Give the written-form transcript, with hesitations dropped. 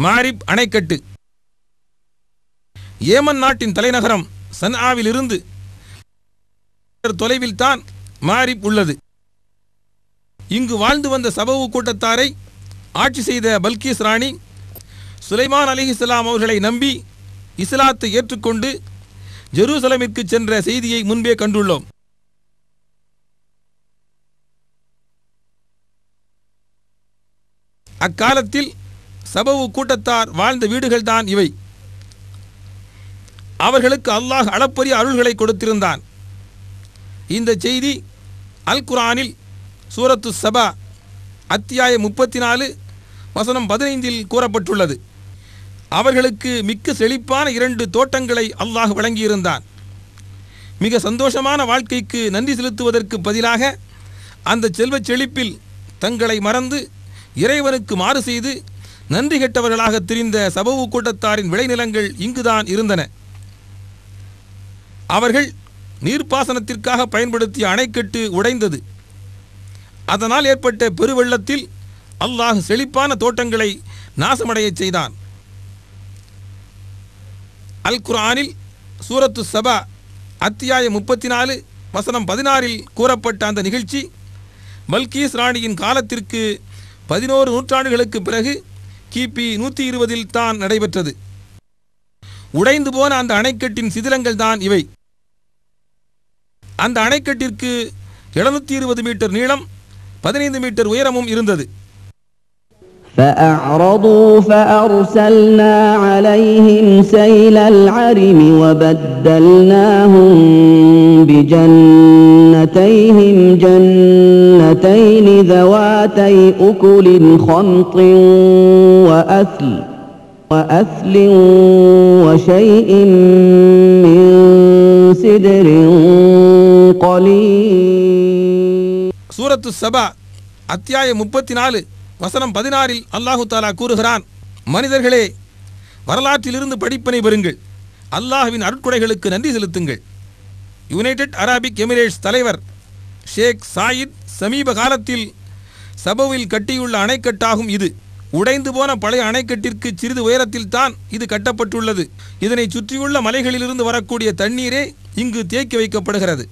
மாரிப் அணைக்கட்டு. ஏமன் நாட்டின் தலைநகரம் சன்ஆவில் இருந்து தொலைவில் தான் மாரிப் உள்ளது. இங்கு வாழ்ந்து வந்த சபவு கூட்டத்தாரை ஆட்சி செய்த பல்கீஸ் ராணி சுலைமான் அலைஹிஸ்ஸலாம் அவர்களை நம்பி இஸ்லாத்தை ஏற்றுக்கொண்டு ஜெருசலமிற்கு சென்ற செய்தியை முன்பே கண்டுள்ளோம். அக்காலத்தில் சபவு கூட்டத்தார் வாழ்ந்த வீடுகள்தான் இவை. அவர்களுக்கு அல்லாஹ் அளப்பரிய அருள்களை கொடுத்திருந்தான். இந்த செய்தி அல் குர்ஆனில் சூரத்து சபா அத்தியாயம் 34 வசனம் 15 கூறப்பட்டுள்ளது. அவர்களுக்கு மிக்க செழிப்பான 2 தோட்டங்களை அல்லாஹ் வழங்கியிருந்தான். மிக சந்தோஷமான வாழ்க்கைக்கு நன்றி செலுத்துவதற்கு பதிலாக அந்த செல்வச் செழிப்பில் தங்களை மறந்து இறைவனுக்கு மாறு செய்து நன்றி கெட்டவர்களாக திரிந்த சபவு கூட்டத்தாரின் விளைநிலங்கள் இங்குதான் இருந்தன. அவர்கள் நீர்ப்பாசனத்திற்காக பயன்படுத்திய அணைக்கட்டு உடைந்தது. அதனால் ஏற்பட்ட பெருவெள்ளத்தில் அல்லாஹ் செழிப்பான தோட்டங்களை நாசமடைய செய்தான். அல் குர்ஆனில் சூரத்து சபா அத்தியாயம் 34 வசனம் 16 கூறப்பட்ட அந்த நிகழ்ச்சி பல்கீஸ் ராணியின் காலத்திற்கு 11 நூற்றாண்டுகளுக்கு பிறகு கிபி 120 தான் நடைபெற்றது. உடைந்து போன அந்த அணைக்கட்டின் சிதிலங்கள் தான் இவை. அந்த அணைக்கட்டிற்கு 720 மீட்டர் நீளம், 15 மீட்டர் உயரமும் இருந்தது. فأعرضوا فأرسلنا عليهم سيل العرم وبدلناهم بجنتيهم جنتين ذواتي أكل خمط وأثل وشيء من سدر قليل. சூரத்து சபா அத்தியாயம் 34 வசனம் 16 அல்லாஹு தாலா கூறுகிறான், மனிதர்களே, வரலாற்றிலிருந்து படிப்பினை பெறுங்கள், அல்லாஹ்வின் அருட்கொடைகளுக்கு நன்றி செலுத்துங்கள். யுனைடெட் அரபிக் எமிரேட்ஸ் தலைவர் ஷேக் சாயித் சமீப காலத்தில் சபவில் கட்டியுள்ள அணைக்கட்டாகும் இது. உடைந்து போன பழைய அணைக்கட்டிற்கு சிறிது உயரத்தில் தான் இது கட்டப்பட்டுள்ளது. இதனை சுற்றியுள்ள மலைகளிலிருந்து வரக்கூடிய தண்ணீரே இங்கு தேக்கி வைக்கப்படுகிறது.